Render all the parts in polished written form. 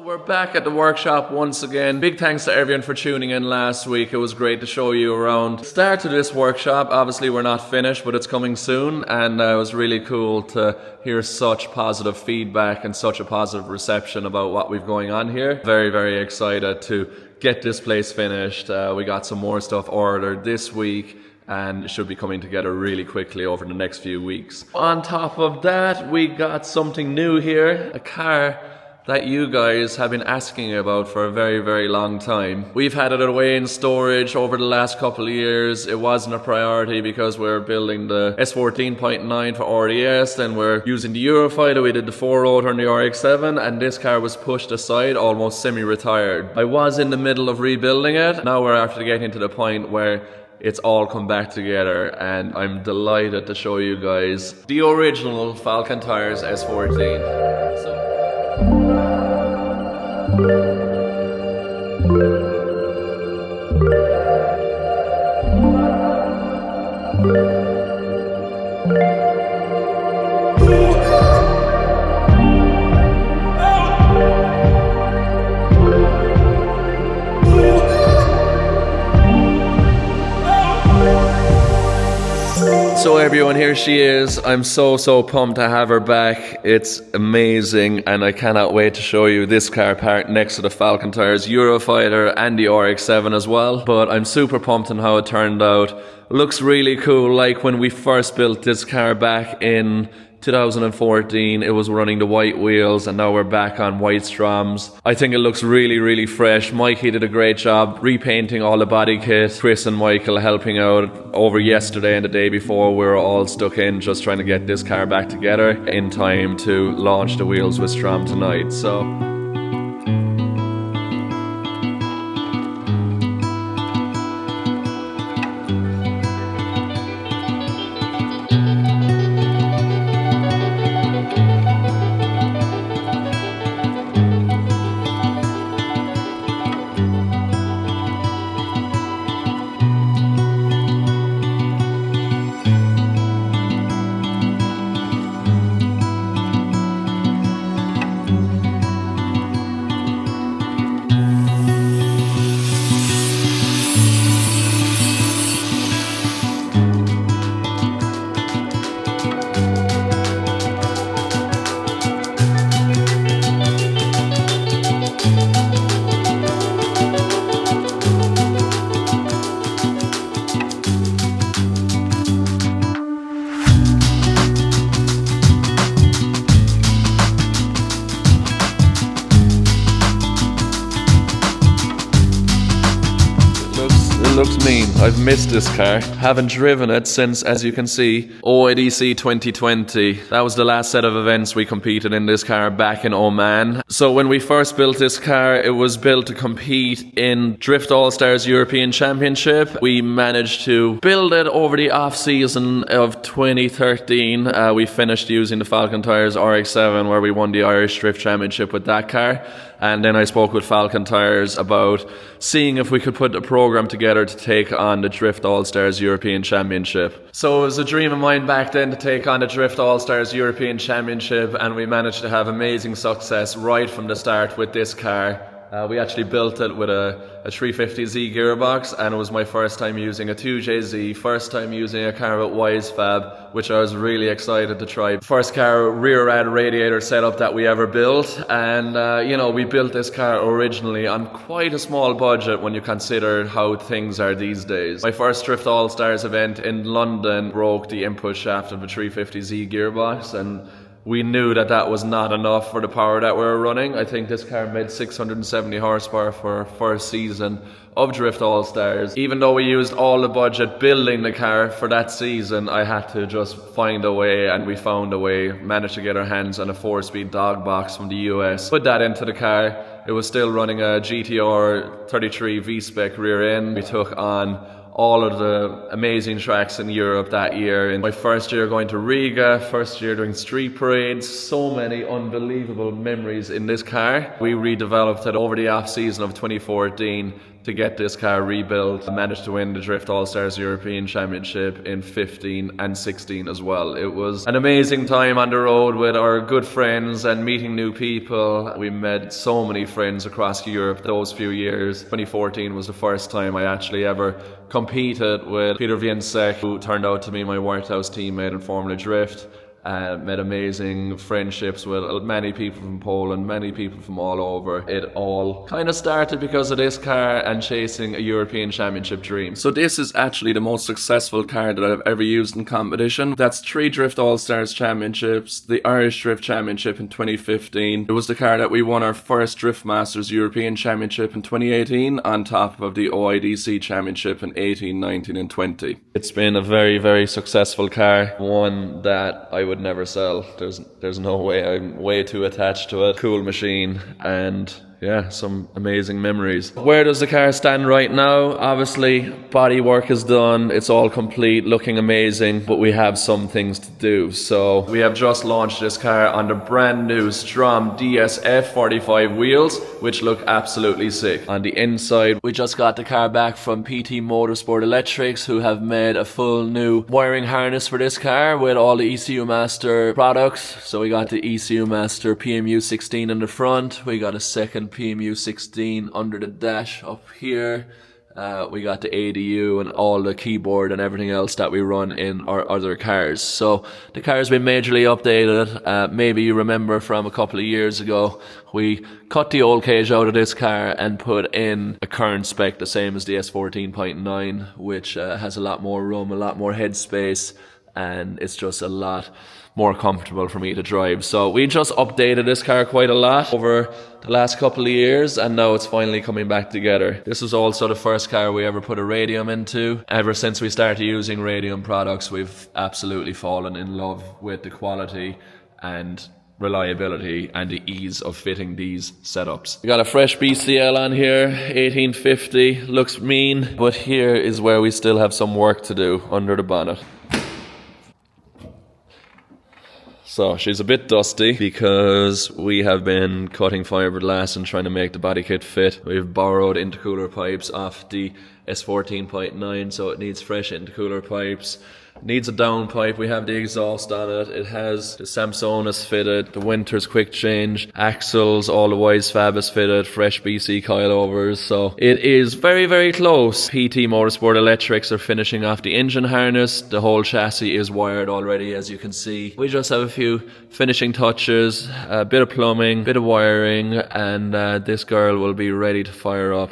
We're back at the workshop once again. Big thanks to everyone for tuning in last week. It was great to show you around. The start of this workshop, obviously we're not finished, but it's coming soon, and it was really cool to hear such positive feedback and such a positive reception about what we've going on here. Very, very excited to get this place finished. We got some more stuff ordered this week, and it should be coming together really quickly over the next few weeks. On top of that, we got something new here, a car that you guys have been asking about for a very, very long time. We've had it away in storage over the last couple of years. It wasn't a priority because we're building the S14.9 for RDS, then we're using the Eurofighter. We did the 4-rotor and the RX-7, and this car was pushed aside, almost semi-retired. I was in the middle of rebuilding it. Now we're after getting to the point where it's all come back together, and I'm delighted to show you guys the original Falken Tyres S14. So everyone, here she is. I'm so pumped to have her back. It's amazing, and I cannot wait to show you this car parked next to the Falken Tyres Eurofighter and the RX-7 as well. But I'm super pumped on how it turned out. Looks really cool. Like when we first built this car back in 2014, it was running the white wheels, and now we're back on white Stroms. I think it looks really fresh. Mikey did a great job repainting all the body kit. Chris and Michael helping out over yesterday and the day before. We were all stuck in just trying to get this car back together in time to launch the wheels with Strom tonight. So looks mean. I've missed this car. Haven't driven it since, as you can see, OIDC 2020. That was the last set of events we competed in this car back in Oman. So when we first built this car, it was built to compete in Drift All-Stars European Championship. We managed to build it over the off-season of 2013. We finished using the Falken Tyres RX-7, where we won the Irish Drift Championship with that car. And then I spoke with Falken Tyres about seeing if we could put a program together to take on the Drift All-Stars European Championship. So it was a dream of mine back then to take on the Drift All-Stars European Championship, and we managed to have amazing success right from the start with this car. We actually built it with a 350Z gearbox, and it was my first time using a 2JZ, first time using a car with Wisefab, which I was really excited to try. First car rear rad radiator setup that we ever built, and we built this car originally on quite a small budget when you consider how things are these days. My first Drift All-Stars event in London broke the input shaft of a 350Z gearbox, and we knew that that was not enough for the power that we were running. I think this car made 670 horsepower for our first season of Drift All-Stars. Even though we used all the budget building the car for that season, I had to just find a way, and we found a way. Managed to get our hands on a 4-speed dog box from the US. Put that into the car. It was still running a GTR 33 V-Spec rear end. We took on all of the amazing tracks in Europe that year. In my first year going to Riga, first year doing street parades, so many unbelievable memories in this car. We redeveloped it over the off season of 2014 to get this car rebuilt. I managed to win the Drift All-Stars European Championship in 15 and 16 as well. It was an amazing time on the road with our good friends and meeting new people. We met so many friends across Europe those few years. 2014 was the first time I actually ever competed with Peter Więcek, who turned out to be my Whitehouse teammate in Formula Drift. Met amazing friendships with many people from Poland, many people from all over. It all kind of started because of this car and chasing a European Championship dream. So this is actually the most successful car that I've ever used in competition. That's 3 Drift All-Stars Championships, the Irish Drift Championship in 2015. It was the car that we won our first Drift Masters European Championship in 2018 on top of the OIDC Championship in 18, 19 and 20. It's been a very, very successful car, one that I would never sell. There's no way. I'm way too attached to it. Cool machine, and yeah, some amazing memories. Where does the car stand right now? Obviously, body work is done. It's all complete, looking amazing, but we have some things to do. So we have just launched this car on the brand new Strom DSF 45 wheels, which look absolutely sick. On the inside, we just got the car back from PT Motorsport Electrics, who have made a full new wiring harness for this car with all the ECU Master products. So we got the ECU Master PMU 16 in the front. We got a second PMU 16 under the dash up here. We got the ADU and all the keyboard and everything else that we run in our other cars. So the car has been majorly updated. Maybe you remember from a couple of years ago, we cut the old cage out of this car and put in a current spec, the same as the S14.9, which has a lot more room, a lot more headspace, and it's just a lot more comfortable for me to drive. So we just updated this car quite a lot over the last couple of years, and now it's finally coming back together. This was also the first car we ever put a radium into. Ever since we started using radium products, we've absolutely fallen in love with the quality and reliability and the ease of fitting these setups. We got a fresh BCL on here, 1850, looks mean, but here is where we still have some work to do under the bonnet. So she's a bit dusty because we have been cutting fiberglass and trying to make the body kit fit. We've borrowed intercooler pipes off the S14.9, so it needs fresh intercooler pipes. Needs a downpipe. We have the exhaust on it. It has the Samsonite fitted, the Winters quick change, axles, all the Wise Fab is fitted, fresh BC coilovers. So it is very, very close. PT Motorsport Electrics are finishing off the engine harness. The whole chassis is wired already, as you can see. We just have a few finishing touches, a bit of plumbing, a bit of wiring, and this girl will be ready to fire up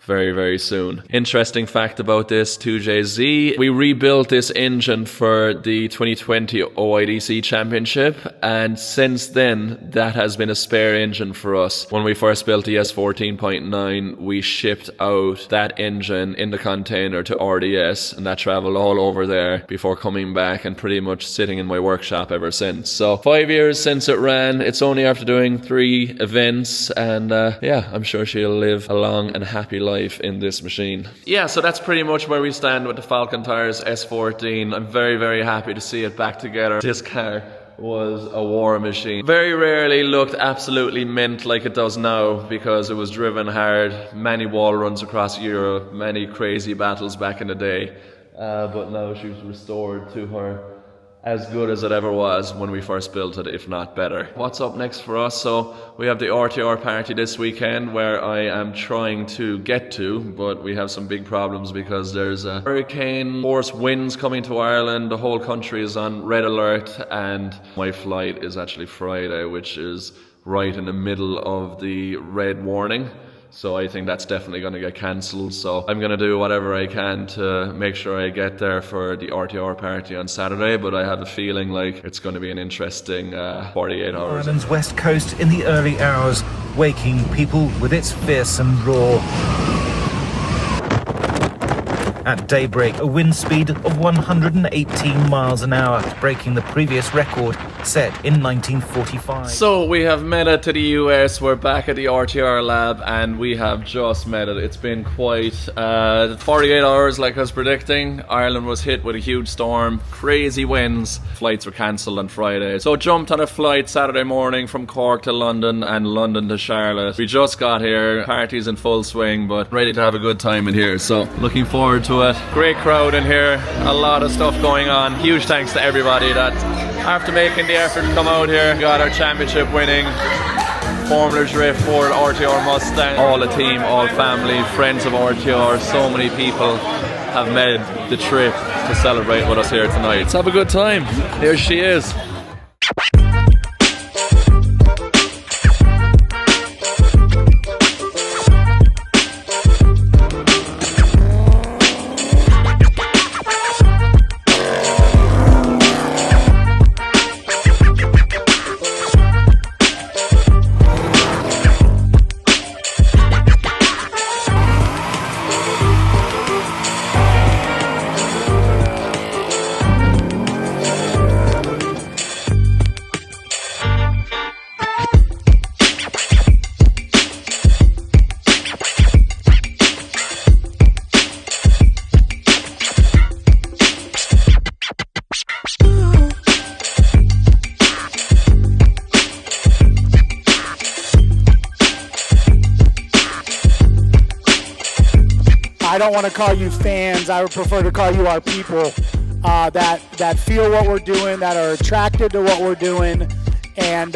very, very soon. Interesting fact about this 2JZ, we rebuilt this engine for the 2020 OIDC Championship, and since then that has been a spare engine for us. When we first built the S14.9, we shipped out that engine in the container to RDS, and that traveled all over there before coming back and pretty much sitting in my workshop ever since. So 5 years since it ran. It's only after doing 3 events, and yeah, I'm sure she'll live a long and happy life in this machine. Yeah, so that's pretty much where we stand with the Falken Tyres S14. I'm very, very happy to see it back together. This car was a war machine. Very rarely looked absolutely mint like it does now because it was driven hard, many wall runs across Europe, many crazy battles back in the day. But now she's restored to her as good as it ever was when we first built it, if not better. What's up next for us? So we have the RTR party this weekend where I am trying to get to, but we have some big problems because there's a hurricane force winds coming to Ireland. The whole country is on red alert, and my flight is actually Friday, which is right in the middle of the red warning. So I think that's definitely going to get cancelled. So I'm going to do whatever I can to make sure I get there for the RTR party on Saturday. But I have a feeling like it's going to be an interesting 48 hours. Ireland's west coast in the early hours, waking people with its fearsome roar. At daybreak, a wind speed of 118 miles an hour, breaking the previous record set in 1945. So we have made it to the US. We're back at the RTR lab and we have just made it. It's been quite 48 hours like I was predicting. Ireland was hit with a huge storm, crazy winds. Flights were cancelled on Friday. So jumped on a flight Saturday morning from Cork to London and London to Charlotte. We just got here, party's in full swing, but ready to have a good time in here. So looking forward to it. Great crowd in here, a lot of stuff going on. Huge thanks to everybody that after making the effort to come out here, got our championship winning Formula Drift Ford RTR Mustang. All the team, all family, friends of RTR, so many people have made the trip to celebrate with us here tonight. Let's have a good time. Here she is. I don't want to call you fans. I would prefer to call you our people that feel what we're doing, that are attracted to what we're doing, and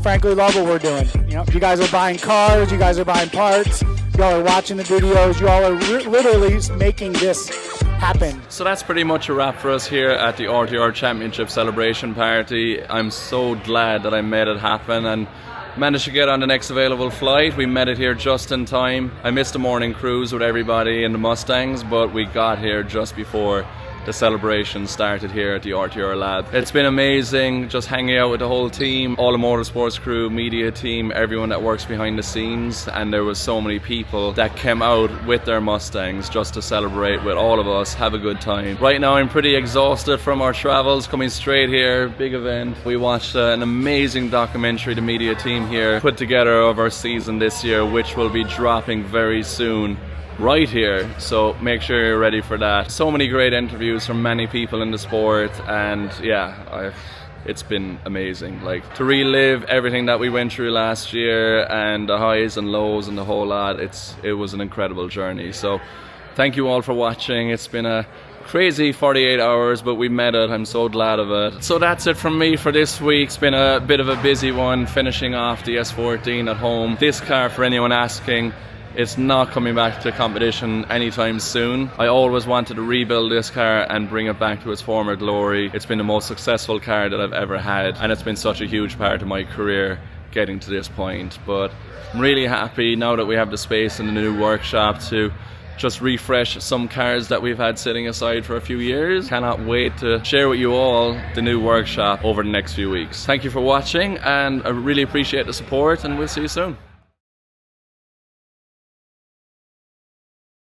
frankly love what we're doing. You know, you guys are buying cars, you guys are buying parts, y'all are watching the videos, y'all are literally making this happen. So that's pretty much a wrap for us here at the RTR Championship celebration party. I'm so glad that I made it happen and managed to get on the next available flight. We made it here just in time. I missed the morning cruise with everybody in the Mustangs, but we got here just before the celebration started here at the RTR lab. It's been amazing just hanging out with the whole team, all the motorsports crew, media team, everyone that works behind the scenes, and there was so many people that came out with their Mustangs just to celebrate with all of us, have a good time. Right now I'm pretty exhausted from our travels, coming straight here, big event. We watched an amazing documentary the media team here put together of our season this year, which will be dropping very soon right here, so make sure you're ready for that. So many great interviews from many people in the sport, and yeah, it's been amazing, like to relive everything that we went through last year and the highs and lows and the whole lot. It was an incredible journey. So thank you all for watching. It's been a crazy 48 hours, but we made it. I'm so glad of it. So that's it from me for this week. It's been a bit of a busy one, finishing off the S14 at home. This car, for anyone asking, it's not coming back to competition anytime soon. I always wanted to rebuild this car and bring it back to its former glory. It's been the most successful car that I've ever had, and it's been such a huge part of my career getting to this point. But I'm really happy now that we have the space in the new workshop to just refresh some cars that we've had sitting aside for a few years. Cannot wait to share with you all the new workshop over the next few weeks. Thank you for watching, and I really appreciate the support, and we'll see you soon.